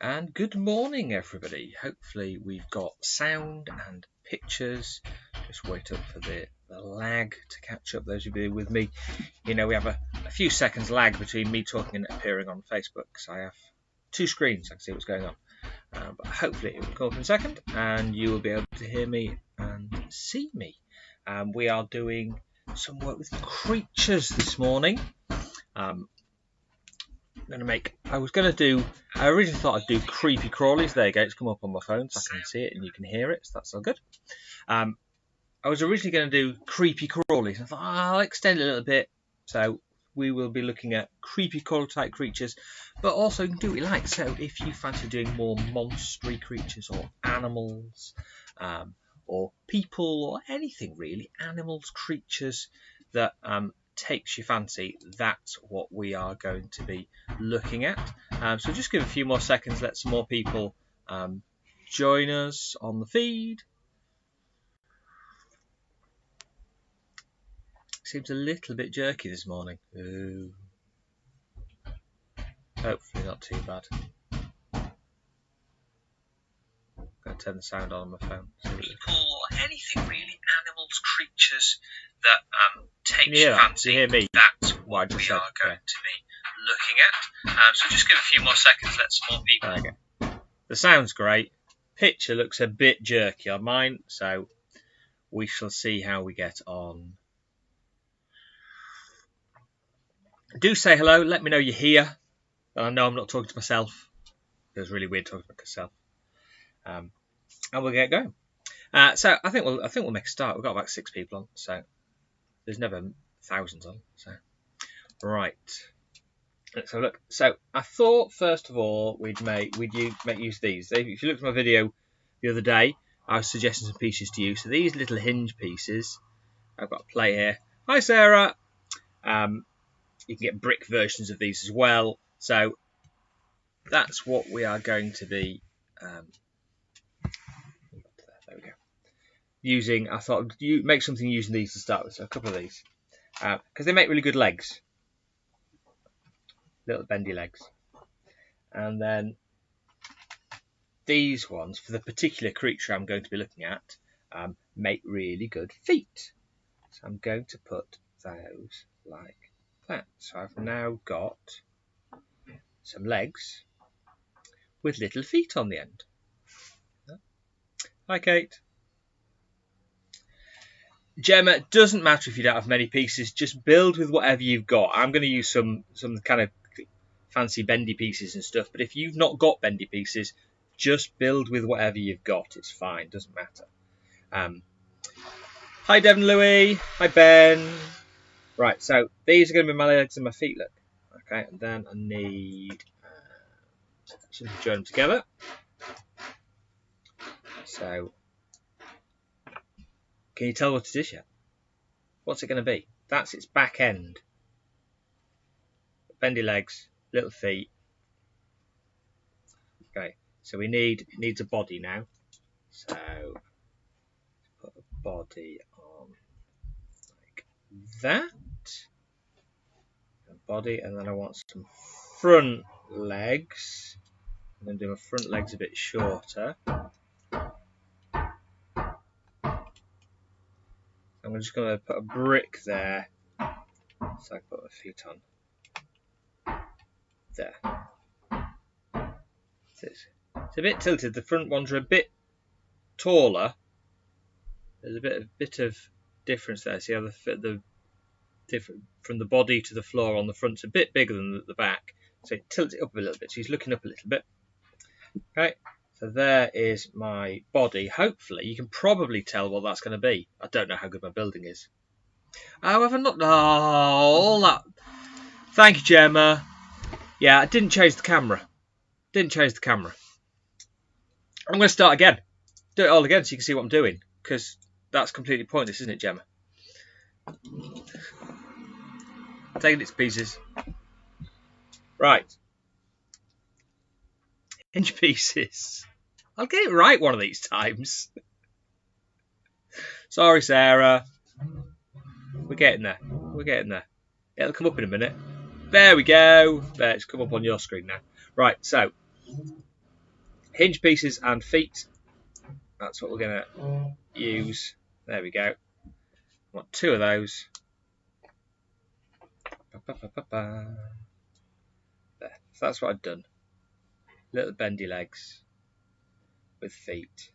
And good morning, everybody. Hopefully we've got sound and pictures. Just wait up for the lag to catch up. Those of you with me, you know we have a few seconds lag between me talking and appearing on Facebook, because I have two screens. I can see what's going on. But hopefully it will come up in a second and you will be able to hear me and see me. We are doing some work with creatures this morning. I originally thought I'd do creepy crawlies. There you go, it's come up on my phone so I can see it and you can hear it, so that's all good. I was originally going to do creepy crawlies. I thought I'll extend it a little bit, so we will be looking at creepy crawl type creatures, but also you can do what you like. So if you fancy doing more monstery creatures or animals, or people or anything really, animals, creatures that takes your fancy, that's what we are going to be looking at. So just give a few more seconds, let some more people join us on the feed. Seems a little bit jerky this morning. Ooh. Hopefully not too bad. I'm going to turn the sound on my phone. People or anything really, animals, creatures that take your fancy. You hear me? That's what we are going to be looking at. So just give a few more seconds, let some more people. There we go. The sound's great. Picture looks a bit jerky on mine, so we shall see how we get on. Do say hello. Let me know you're here. I know I'm not talking to myself. It was really weird talking to myself. And we'll get going. So I think we'll make a start. We've got about 6 people on, so there's never thousands on. So right, let's have a look. So I thought first of all we'd make use of these. If you looked at my video the other day, I was suggesting some pieces to you. So these little hinge pieces, I've got a play here. Hi Sarah. You can get brick versions of these as well. So that's what we are going to be there we go. Using. I thought you make something using these to start with. So a couple of these, because they make really good legs, little bendy legs. And then these ones, for the particular creature I'm going to be looking at, make really good feet. So I'm going to put those like that. So I've now got some legs with little feet on the end. Hi Kate. Gemma, it doesn't matter if you don't have many pieces, just build with whatever you've got. I'm going to use some kind of fancy bendy pieces and stuff, but if you've not got bendy pieces, just build with whatever you've got. It's fine, doesn't matter. Hi Devon Louis. Hi Ben. Right, so these are going to be my legs and my feet, look. Okay, and then I need to join them together. So, can you tell what it is yet? What's it going to be? That's its back end. Bendy legs, little feet. Okay, so it needs a body now. So, put a body on like that. Body, and then I want some front legs. I'm going to do my front legs a bit shorter. I'm just going to put a brick there, so I put my feet on there. It's a bit tilted. The front ones are a bit taller. There's a bit of difference there. See how the different from the body to the floor on the front's a bit bigger than the back, so it tilts it up a little bit. So he's looking up a little bit. Okay, so there is my body. Hopefully you can probably tell what that's going to be. I don't know how good my building is. However, not all that. Thank you, Gemma. Yeah, I didn't change the camera. I'm going to start again. Do it all again so you can see what I'm doing, because that's completely pointless, isn't it, Gemma? Taking it to pieces. Right. Hinge pieces. I'll get it right one of these times. Sorry, Sarah. We're getting there. It'll come up in a minute. There we go. There, it's come up on your screen now. Right, so Hinge pieces and feet. That's what we're going to use. There we go. I want 2 of those. There. So that's what I've done. Little bendy legs with feet.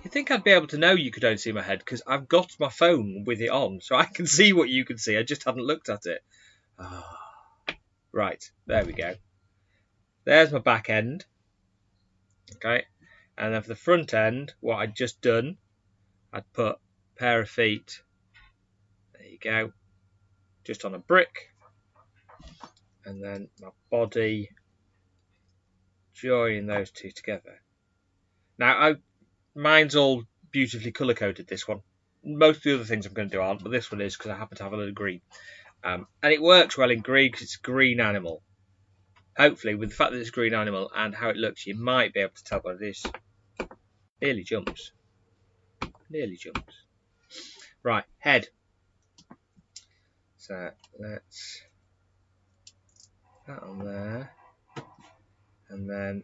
You'd think I'd be able to know you could only see my head because I've got my phone with it on, so I can see what you can see. I just hadn't looked at it. Right, there we go. There's my back end. Okay, and then for the front end, what I'd just done, I'd put a pair of feet. There you go. Just on a brick. And then my body, joining those 2 together. Now, mine's all beautifully colour-coded, this one. Most of the other things I'm going to do aren't, but this one is because I happen to have a little green. And it works well in green because it's a green animal. Hopefully, with the fact that it's a green animal and how it looks, you might be able to tell what it is. Nearly jumps. Nearly jumps. Right, head. So, let's put that on there. And then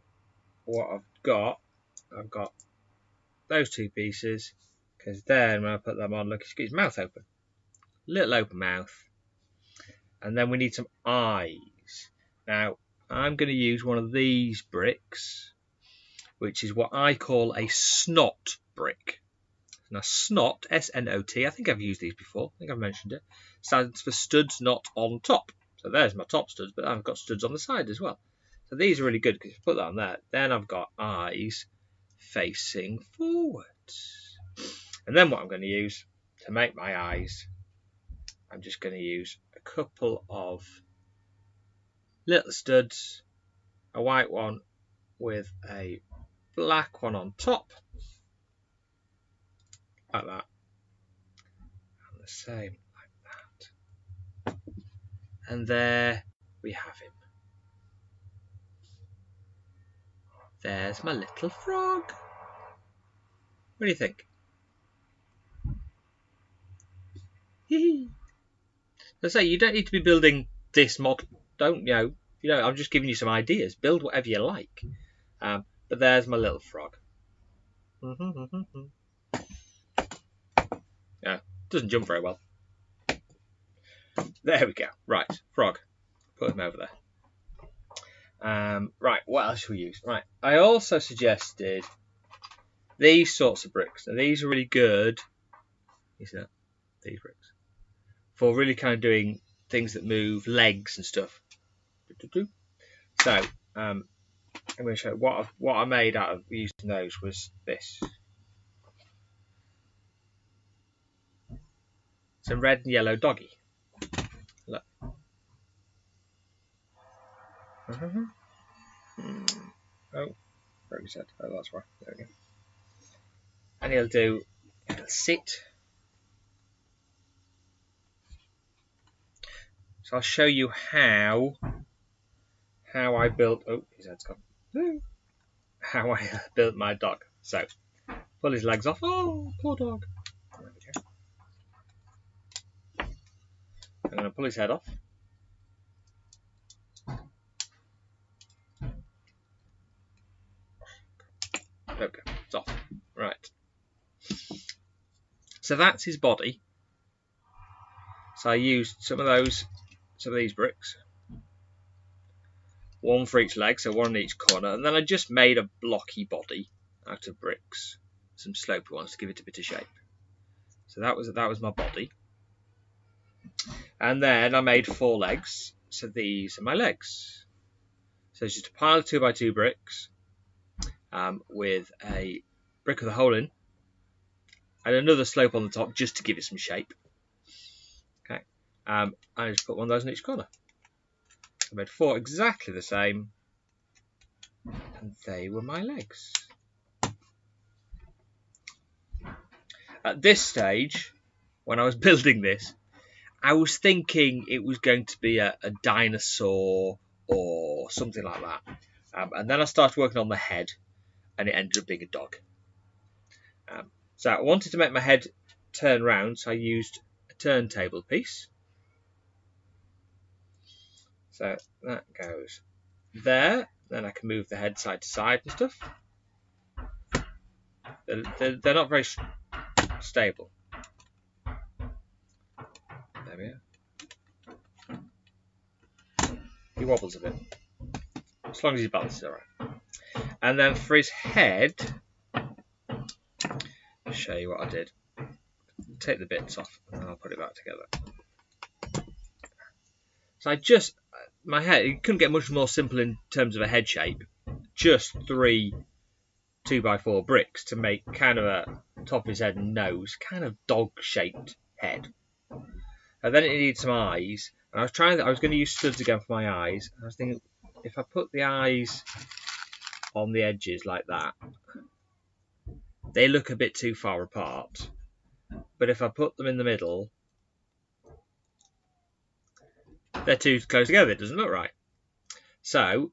what I've got those 2 pieces, because then when I put them on, look, he's got his mouth open. Little open mouth. And then we need some eyes. Now, I'm going to use one of these bricks, which is what I call a snot brick. Now, snot, S-N-O-T, I think I've used these before. I think I've mentioned it. Stands for studs not on top. So there's my top studs, but I've got studs on the side as well. So these are really good because if you put that on there, then I've got eyes facing forwards. And then what I'm going to use to make my eyes, I'm just going to use a couple of little studs, a white one with a black one on top, like that, and the same like that. And there we have him. There's my little frog. What do you think? As I say, you don't need to be building this model. Don't, I'm just giving you some ideas. Build whatever you like. But there's my little frog. Yeah, doesn't jump very well. There we go. Right, frog. Put him over there. Right, what else should we use? Right, I also suggested these sorts of bricks. Now, these are really good. You see that? These bricks. For really kind of doing things that move, legs and stuff. So, I'm going to show you what I made out of using those was this. Some red and yellow doggy. Look. Oh, very good. Oh, that's right. There we go. And he'll sit. So I'll show you how I built. Oh, his head's gone. How I built my dog. So pull his legs off. Oh, poor dog. There we go. I'm going to pull his head off. There we go. It's off. Right. So that's his body. So I used some of these bricks. One for each leg, so one in each corner. And then I just made a blocky body out of bricks. Some sloped ones to give it a bit of shape. So that was my body. And then I made 4 legs. So these are my legs. So it's just a pile of 2x2 bricks with a brick with a hole in and another slope on the top just to give it some shape. Okay, I just put one of those in each corner. I made 4 exactly the same, and they were my legs. At this stage, when I was building this, I was thinking it was going to be a dinosaur or something like that. And then I started working on the head, and it ended up being a dog. So I wanted to make my head turn round, so I used a turntable piece. So that goes there, then I can move the head side to side and stuff. They're not very stable. There we are. He wobbles a bit. As long as he balances alright. And then for his head, I'll show you what I did. Take the bits off and I'll put it back together. So my head, it couldn't get much more simple in terms of a head shape. Just 3 2x4 bricks to make kind of a top of his head and nose, kind of dog-shaped head. And then it needed some eyes. And I was going to use studs again for my eyes. I was thinking, if I put the eyes on the edges like that, they look a bit too far apart. But if I put them in the middle, they're too close together. It doesn't look right. So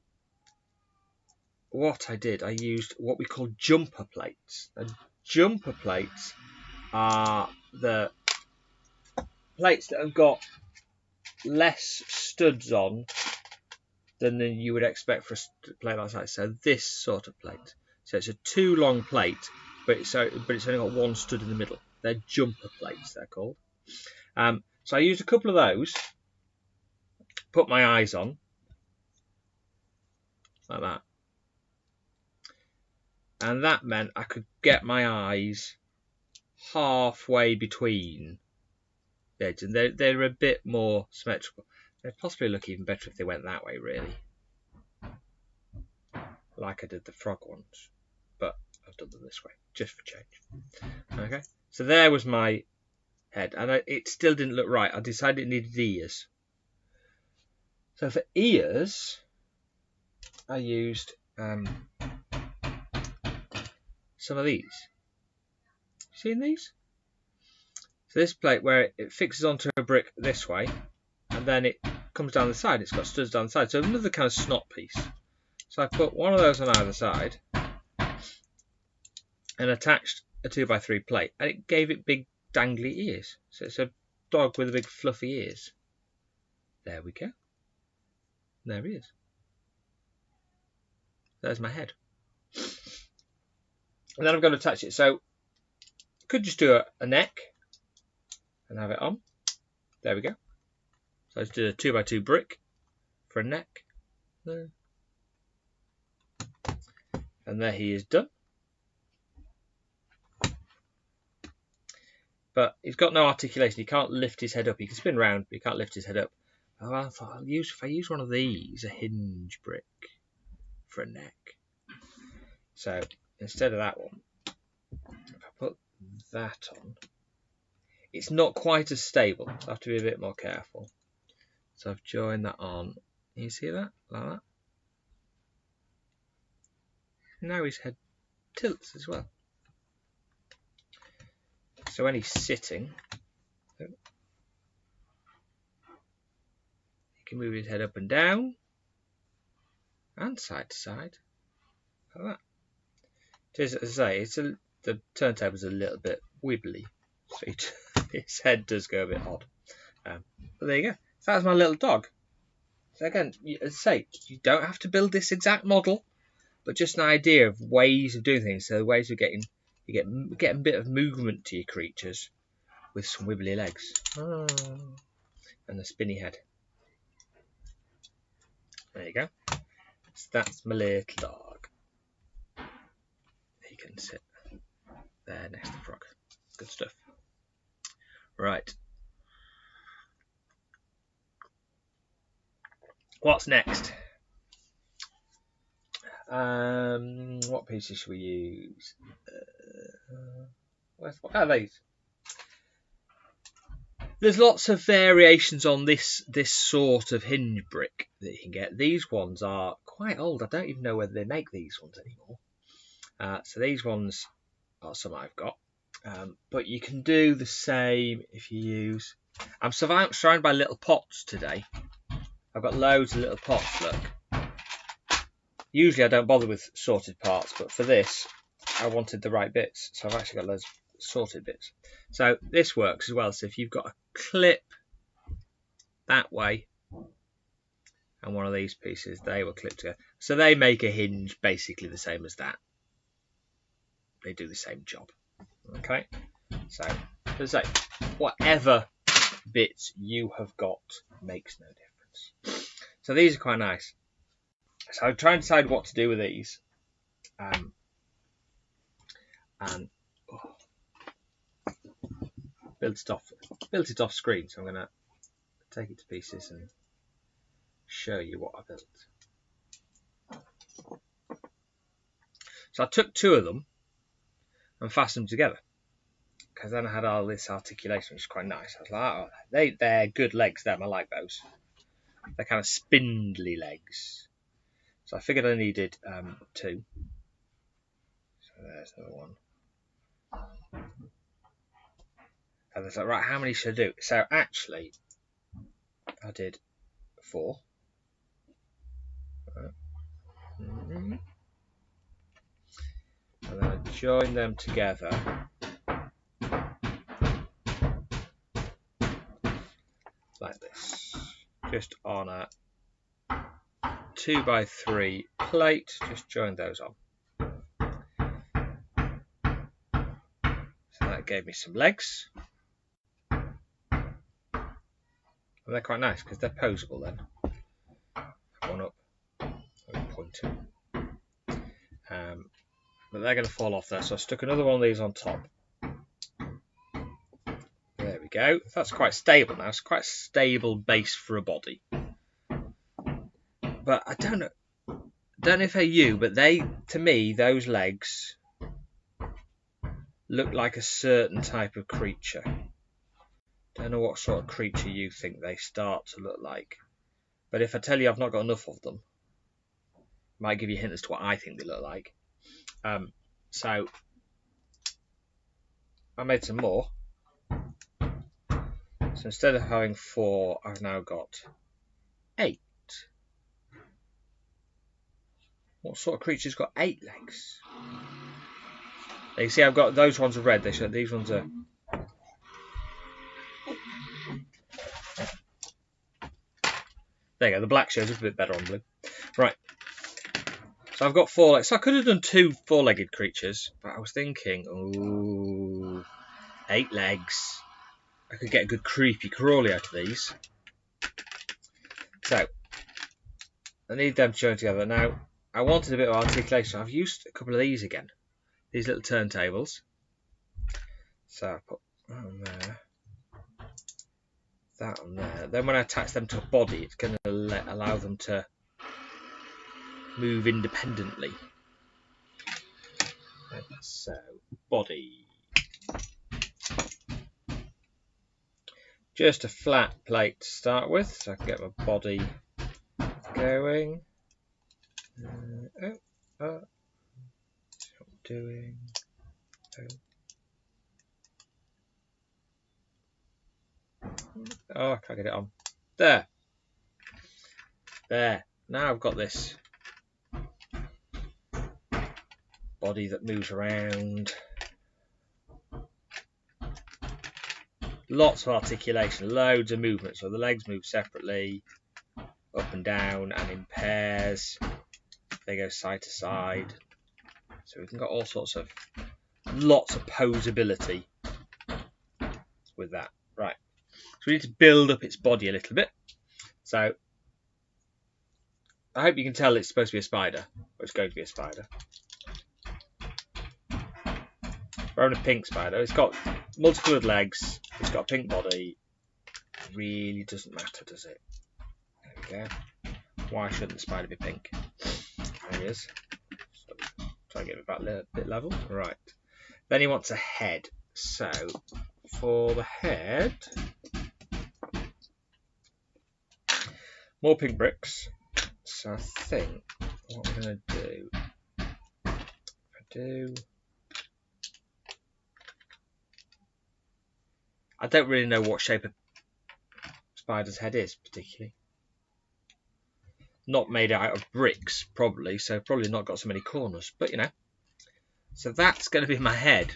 what I did, I used what we call jumper plates. And jumper plates are the plates that have got less studs on than you would expect for a plate like that. So this sort of plate. So it's a 2 long plate, but it's only got 1 stud in the middle. They're jumper plates, they're called. So I used a couple of those, put my eyes on, like that. And that meant I could get my eyes halfway between the edges. And they're a bit more symmetrical. They'd possibly look even better if they went that way, really. Like I did the frog ones. But I've done them this way, just for change. Okay, so there was my head. And it still didn't look right. I decided it needed ears. So for ears, I used some of these. Seen these? So this plate where it fixes onto a brick this way, and then it comes down the side. It's got studs down the side. So another kind of snot piece. So I put one of those on either side and attached a 2x3 plate, and it gave it big dangly ears. So it's a dog with a big fluffy ears. There we go. There he is. There's my head. And then I'm going to attach it. So I could just do a neck and have it on. There we go. So let's do a 2x2 brick for a neck. There. And there he is done. But he's got no articulation. He can't lift his head up. He can spin round, but he can't lift his head up. Oh, I thought if I use one of these, a hinge brick for a neck. So instead of that one, if I put that on, it's not quite as stable. So I have to be a bit more careful. So I've joined that on. Can you see that? Like that. Now his head tilts as well. So when he's sitting, he can move his head up and down and side to side like that. Just as I say, the turntable's a little bit wibbly, so his head does go a bit odd. But there you go. So that's my little dog. So again, as I say, you don't have to build this exact model, but just an idea of ways of doing things. So ways of getting a bit of movement to your creatures with some wibbly legs and a spinny head. There you go. So that's my little dog. He can sit there next to the frog. Good stuff. Right. What's next? What pieces should we use? What are these? There's lots of variations on this sort of hinge brick that you can get. These ones are quite old. I don't even know whether they make these ones anymore. So these ones are some I've got. But you can do the same if you use... I'm surrounded by little pots today. I've got loads of little pots, look. Usually I don't bother with sorted parts, but for this, I wanted the right bits. So I've actually got loads of sorted bits. So this works as well. So if you've got a clip that way, and one of these pieces, they will clip together. So they make a hinge basically the same as that. They do the same job. Okay, so as I say, whatever bits you have got makes no difference. So these are quite nice. So I'm trying to decide what to do with these. And built it off screen, so I'm going to take it to pieces and show you what I built. So I took two of them and fastened them together, because then I had all this articulation, which is quite nice. I was like, oh, they're good legs, them. I like those. They're kind of spindly legs. So I figured I needed two. So there's another one. And I was like, right, how many should I do? So actually, I did 4. And then I joined them together like this, just on a 2x3 plate. Just joined those on. So that gave me some legs. And they're quite nice because they're posable then. One up, point. But they're going to fall off there, so I stuck another one of these on top. There we go. That's quite stable now. It's quite a stable base for a body. But I don't know if they're you, but to me, those legs look like a certain type of creature. Don't know what sort of creature you think they start to look like. But if I tell you I've not got enough of them, it might give you a hint as to what I think they look like. So I made some more. So instead of having 4, I've now got 8. What sort of creature's got 8 legs? You see, I've got those ones are red. These ones are. There you go. The black shows up a bit better on blue. Right. So I've got 4 legs. So I could have done 2 4-legged creatures, but I was thinking, ooh, 8 legs. I could get a good creepy crawly out of these. So I need them to join together. Now I wanted a bit of articulation. I've used a couple of these again. These little turntables. So I put that on there. That on there. Then when I attach them to a body, it's going to allow them to move independently. So, body. Just a flat plate to start with, so I can get my body going. What I'm doing. Oh, I can't get it on. There. Now I've got this body that moves around. Lots of articulation, loads of movement. So the legs move separately, up and down, and in pairs. They go side to side. So we've got all sorts of, lots of posability with that. Right. So we need to build up its body a little bit. So I hope you can tell it's supposed to be a spider, or it's going to be a spider. We're having a pink spider. It's got multicoloured legs. It's got a pink body. It really doesn't matter, does it? There we go. Why shouldn't the spider be pink? There he is. So, try and get it back a bit level. Right. Then he wants a head. So for the head, more pink bricks. So I think what I'm going to do, I don't really know what shape a spider's head is particularly. Not made out of bricks, probably, so probably not got so many corners, but you know. So that's going to be my head.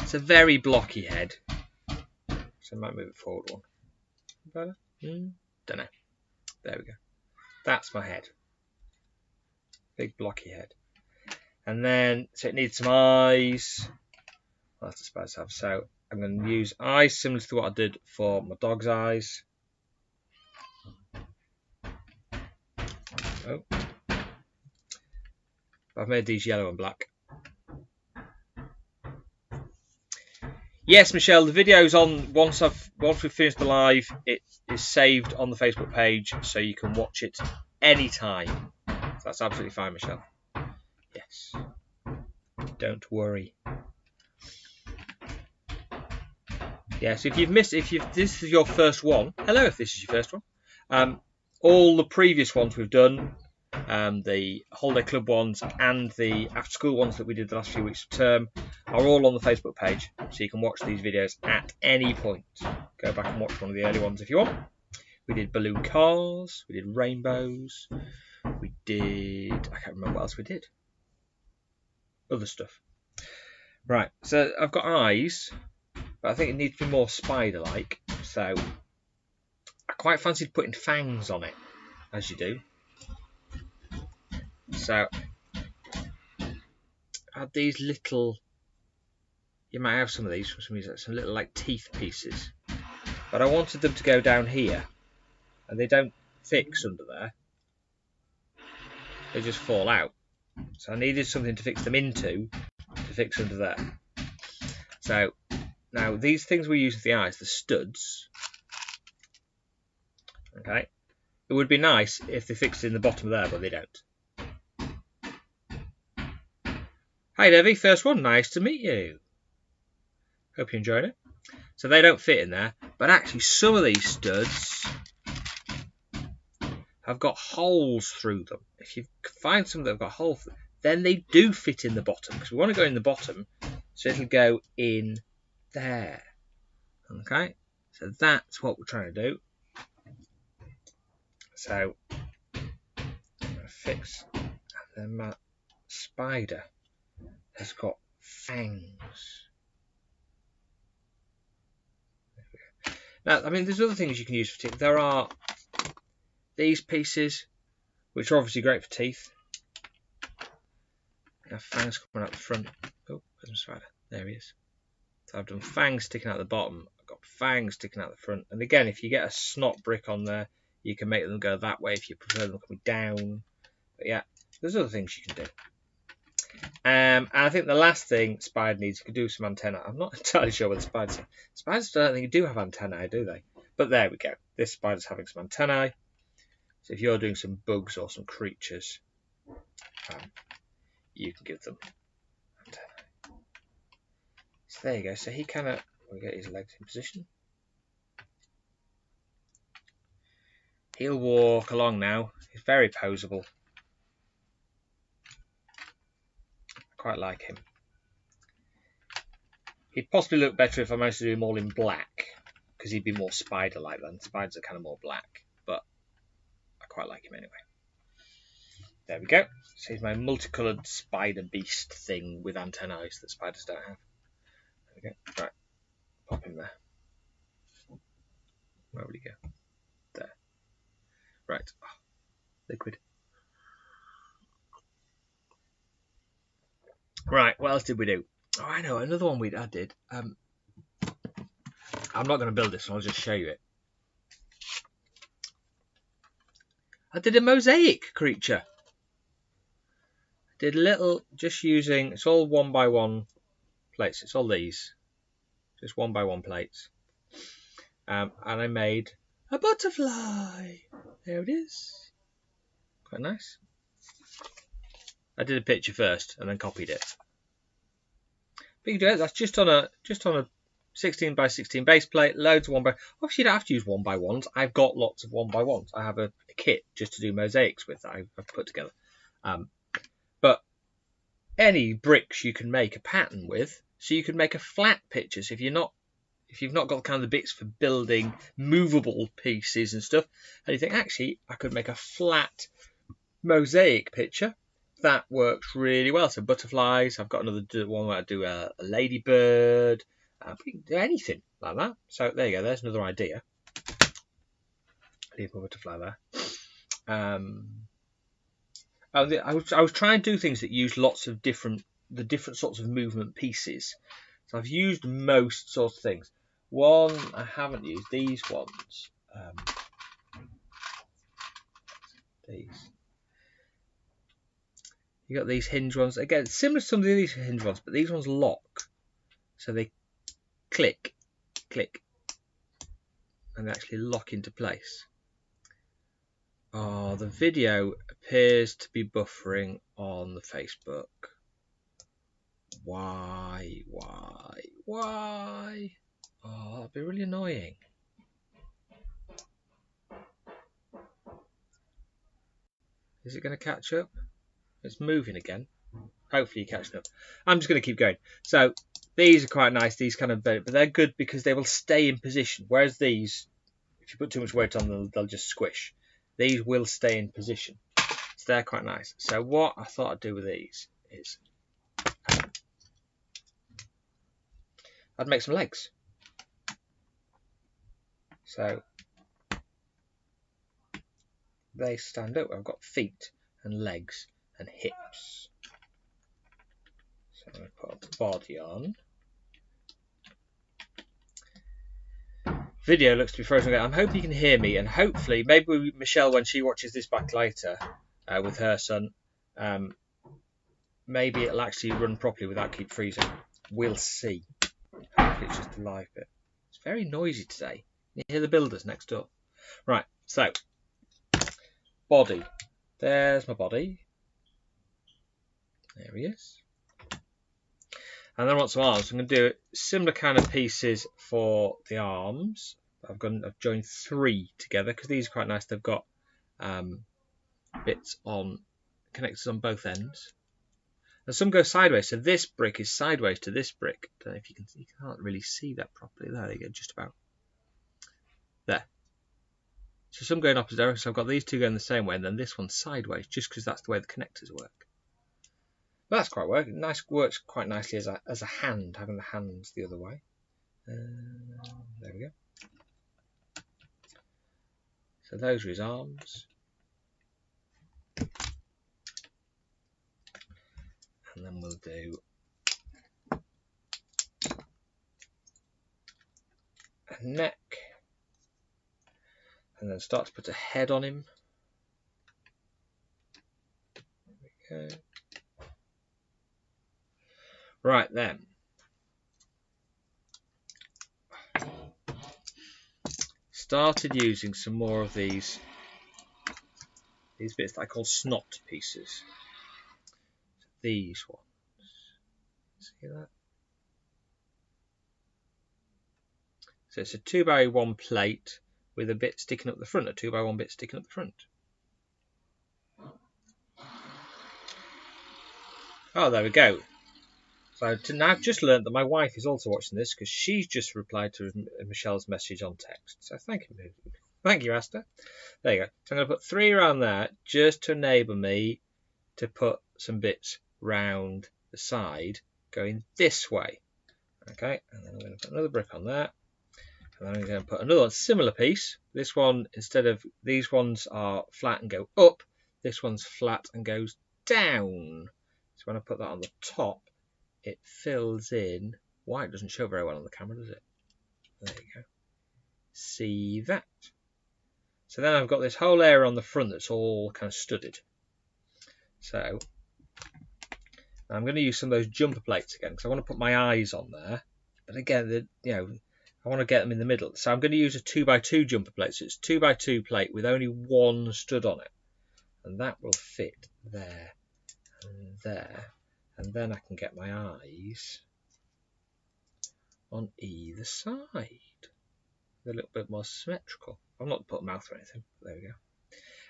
It's a very blocky head. So I might move it forward one. Better? Don't know. There we go. That's my head. Big blocky head. And then, so it needs some eyes. Well, that's the spiders have. So I'm going to use eyes similar to what I did for my dog's eyes. Oh. I've made these yellow and black. Yes, Michelle, the video's on once we've finished the live, it is saved on the Facebook page, so you can watch it anytime. So that's absolutely fine, Michelle. Yes. Don't worry. Yes, if this is your first one, hello if this is your first one. All the previous ones we've done, the holiday club ones and the after school ones that we did the last few weeks of term, are all on the Facebook page, so you can watch these videos at any point. Go back and watch one of the early ones if you want. We did balloon cars, we did rainbows, we did, I can't remember what else we did. Other stuff. Right, so I've got eyes, but I think it needs to be more spider-like, so I quite fancied putting fangs on it, as you do. So add these little, you might have some of these for some reason, some little like teeth pieces, but I wanted them to go down here, and they don't fix under there, they just fall out. So I needed something to fix them into, to fix under there. So now these things we use with the eyes, the studs, okay, it would be nice if they fixed in the bottom there, but they don't. Hi Debbie, first one, nice to meet you. Hope you enjoyed it. So they don't fit in there, but actually some of these studs have got holes through them. If you find some that have got holes, then they do fit in the bottom, because we want to go in the bottom, so it'll go in there. Okay, so that's what we're trying to do. So I'm going to fix, and then my spider has got fangs. Now, I mean, there's other things you can use for teeth. There are these pieces, which are obviously great for teeth. I have fangs coming out the front. Oh, there's my spider. There he is. So I've done fangs sticking out the bottom. I've got fangs sticking out the front. And again, if you get a snot brick on there, you can make them go that way if you prefer them coming down. But yeah, there's other things you can do. And I think the last thing spider needs, you could do some antennae. I'm not entirely sure what the spiders have. Spiders don't think do have antennae, do they? But there we go. This spider's having some antennae. So if you're doing some bugs or some creatures, you can give them antennae. So there you go. So he kind of, we'll get his legs in position. He'll walk along now. He's very poseable. I quite like him. He'd possibly look better if I managed to do him all in black, because he'd be more spider-like then. Spiders are kind of more black, but I quite like him anyway. There we go. So he's my multicoloured spider beast thing with antennae that spiders don't have. There we go. Right. Pop him there. Where would he go? There. Right. Oh, liquid. Right, what else did we do? Oh, I know, another one I did. I'm not going to build this one, I'll just show you it. I did a mosaic creature. I did a little, just using, it's all 1x1 plates. It's all these. Just 1x1 plates. And I made a butterfly. There it is. Quite nice. I did a picture first and then copied it. But you can do it. That's just on a 16x16 base plate. Loads of 1x. Obviously, you don't have to use 1x1s. I've got lots of 1x1s. I have a kit just to do mosaics with that I've put together. But any bricks you can make a pattern with, so you can make a flat picture. So if you've not got kind of the bits for building movable pieces and stuff, and you think actually I could make a flat mosaic picture. That works really well. So butterflies, I've got another one where I do a ladybird. You can do anything like that. So there you go, there's another idea. Leave my butterfly there. I was trying to do things that use lots of different sorts of movement pieces. So I've used most sorts of things. One I haven't used, these ones. These. You got these hinge ones. Again, similar to some of these hinge ones, but these ones lock. So they click, and they actually lock into place. Oh, the video appears to be buffering on the Facebook. Why? Oh, that'd be really annoying. Is it going to catch up? It's moving again. Hopefully you're catching up. I'm just going to keep going. So these are quite nice, these kind of, but they're good because they will stay in position. Whereas these, if you put too much weight on them, they'll just squish. These will stay in position. So they're quite nice. So what I thought I'd do with these is I'd make some legs. So they stand up. I've got feet and legs and hips. So I'm going to put the body on. Video looks to be frozen again. I'm hoping you can hear me, and hopefully, maybe Michelle, when she watches this back later with her son, maybe it'll actually run properly without keep freezing. We'll see. Hopefully it's just a live bit. It's very noisy today. You hear the builders next door. Right, so body. There's my body. There he is. And then I want some arms. I'm going to do similar kind of pieces for the arms. I've joined 3 together because these are quite nice. They've got bits on connectors on both ends. And some go sideways. So this brick is sideways to this brick. I don't know if you can't really see that properly. There you go, just about. There. So some go in opposite directions. So I've got these 2 going the same way, and then this one's sideways, just because that's the way the connectors work. But that's quite works quite nicely as a hand, having the hands the other way. There we go. So those are his arms. And then we'll do a neck. And then start to put a head on him. There we go. Right then. Started using some more of these bits that I call snot pieces. These ones. See that? So it's a 2x1 plate with a bit sticking up the front, a 2x1 bit sticking up the front. Oh, there we go. So now I've just learned that my wife is also watching this because she's just replied to Michelle's message on text. So thank you, Asta. There you go. So I'm going to put 3 around there just to enable me to put some bits round the side going this way. Okay, and then I'm going to put another brick on there. And then I'm going to put another similar piece. This one, instead of these ones are flat and go up, this one's flat and goes down. So when I put that on the top, it fills in. White doesn't show very well on the camera, does it? There you go. See that? So then I've got this whole area on the front that's all kind of studded. So I'm going to use some of those jumper plates again because I want to put my eyes on there. But again, I want to get them in the middle. So I'm going to use a 2x2 jumper plate. So it's a 2x2 plate with only one stud on it. And that will fit there and there. And then I can get my eyes on either side. They're a little bit more symmetrical. I've not put a mouth or anything. There we go.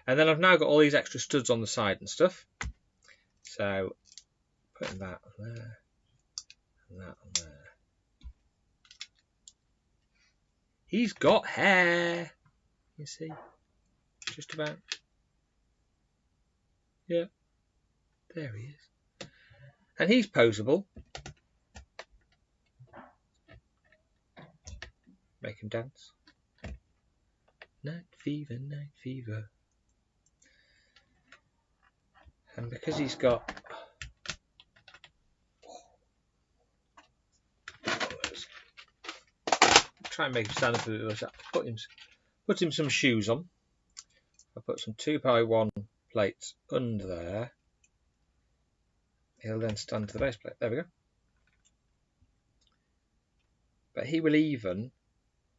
And then I've now got all these extra studs on the side and stuff. So putting that on there and that on there. He's got hair. You see? Just about. Yeah. There he is. And he's poseable. Make him dance. Night fever, night fever. And because he's got try and make him stand up a bit. Put him some shoes on. I'll put some 2x1 plates under there. He'll then stand to the base plate. There we go. But he will even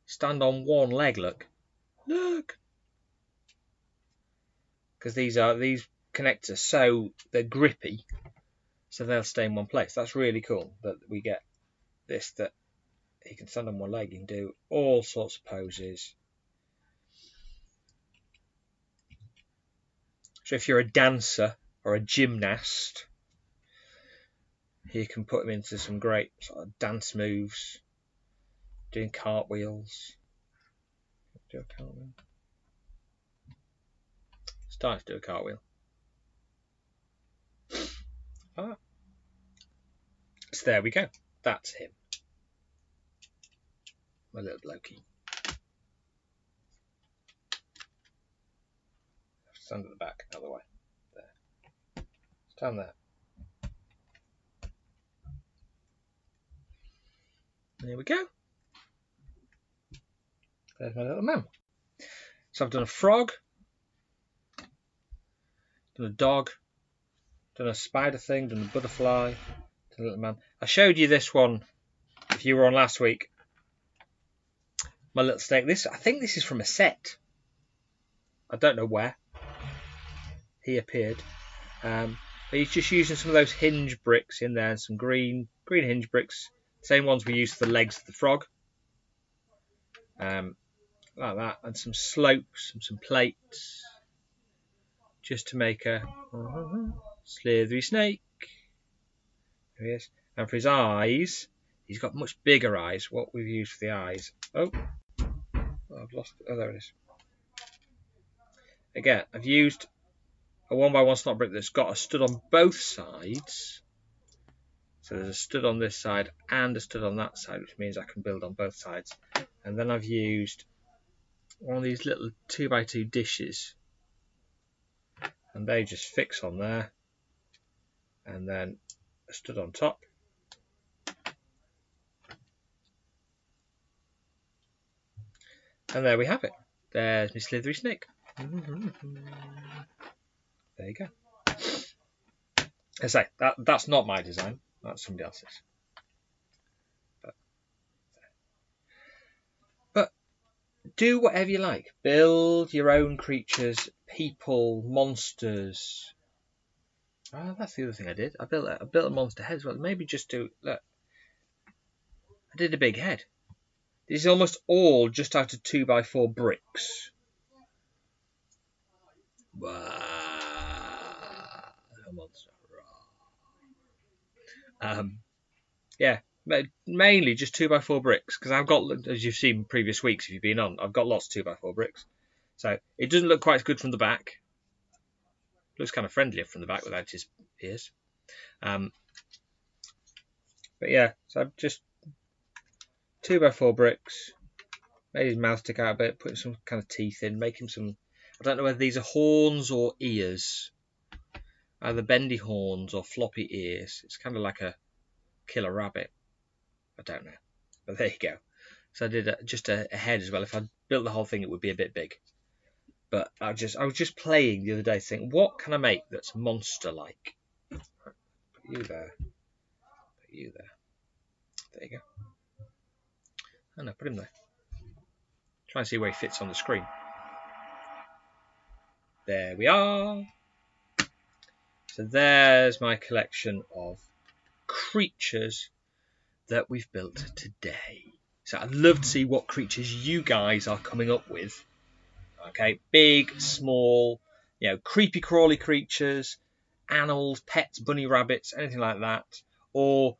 stand on one leg, look. Look! Because these connectors, so they're grippy, so they'll stay in one place. That's really cool that we get this, that he can stand on one leg. He can do all sorts of poses. So if you're a dancer or a gymnast, you can put him into some great sort of dance moves, doing cartwheels. Do a cartwheel. Starting to do a cartwheel. Ah. So there we go. That's him. My little blokey. Stand at the back, out of the way. There. Stand there. There we go. There's my little man. So I've done a frog, done a dog, done a spider thing, done a butterfly, done a little man. I showed you this one if you were on last week. My little snake. I think this is from a set. I don't know where he appeared. But he's just using some of those hinge bricks in there, and some green hinge bricks. Same ones we used for the legs of the frog. Like that, and some slopes and some plates, just to make a slithery snake. There he is. And for his eyes, he's got much bigger eyes. What we've used for the eyes. Oh, I've lost it. Oh, there it is. Again, I've used a 1x1 slot brick that's got a stud on both sides. So there's a stud on this side and a stud on that side, which means I can build on both sides. And then I've used one of these little 2x2 dishes, and they just fix on there, and then a stud on top. And there we have it. There's my slithery snake. There you go. I say that's not my design. That's somebody else's. But do whatever you like. Build your own creatures, people, monsters. Oh, that's the other thing I did. I built a monster head as well. Maybe just do look. I did a big head. This is almost all just out of 2x4 bricks. Wow. A monster. Yeah, mainly just 2x4 bricks, because I've got, as you've seen in previous weeks if you've been on, I've got lots of 2x4 bricks. So it doesn't look quite as good from the back. Looks kind of friendlier from the back without his ears. But yeah, so I've just 2x4 bricks, made his mouth stick out a bit, putting some kind of teeth in, making some, I don't know whether these are horns or ears, either bendy horns or floppy ears. It's kind of like a killer rabbit. I don't know, but there you go. So I did just a head as well. If I built the whole thing, it would be a bit big. But I was just playing the other day, thinking, what can I make that's monster-like? Put you there. Put you there. There you go. Oh no, put him there. Try and see where he fits on the screen. There we are. So there's my collection of creatures that we've built today. So I'd love to see what creatures you guys are coming up with. Okay, big, small, creepy crawly creatures, animals, pets, bunny rabbits, anything like that, or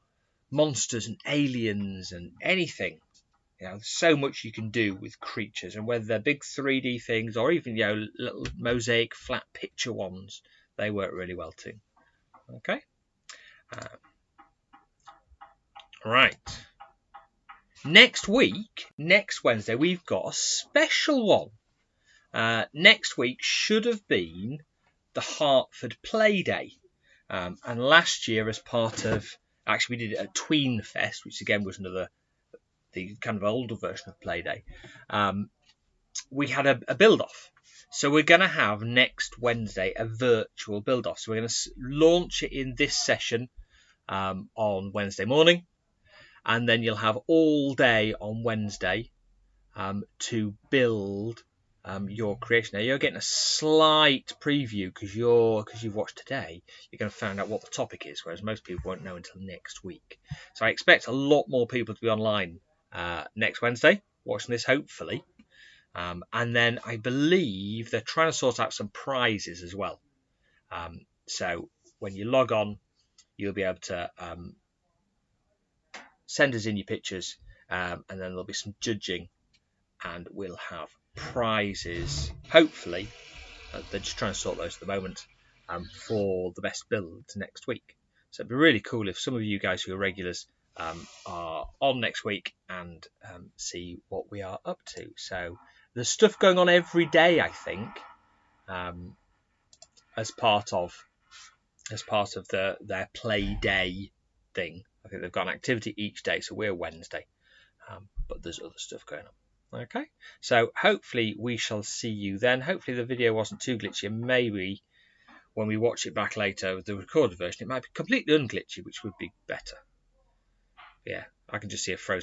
monsters and aliens and anything. There's so much you can do with creatures, and whether they're big 3D things or even little mosaic flat picture ones, they work really well too. Okay. Right. Next Wednesday, we've got a special one. Next week should have been the Hertford Play Day. And last year, as part of, actually we did it at Tween Fest, which again was the kind of older version of Playday. We had a build-off. So we're going to have next Wednesday a virtual build-off. So we're going to launch it in this session on Wednesday morning. And then you'll have all day on Wednesday to build your creation. Now you're getting a slight preview because you've watched today. You're going to find out what the topic is, whereas most people won't know until next week. So I expect a lot more people to be online next Wednesday watching this, hopefully. And then I believe they're trying to sort out some prizes as well. So when you log on, you'll be able to send us in your pictures, and then there'll be some judging, and we'll have prizes, hopefully. They're just trying to sort those at the moment for the best builds next week. So it'd be really cool if some of you guys who are regulars are on next week and see what we are up to. So there's stuff going on every day, I think, as part of their play day thing. I think they've got an activity each day, so we're Wednesday, but there's other stuff going on. Okay, so hopefully we shall see you then. Hopefully the video wasn't too glitchy, and maybe when we watch it back later with the recorded version, it might be completely unglitchy, which would be better. Yeah, I can just see a frozen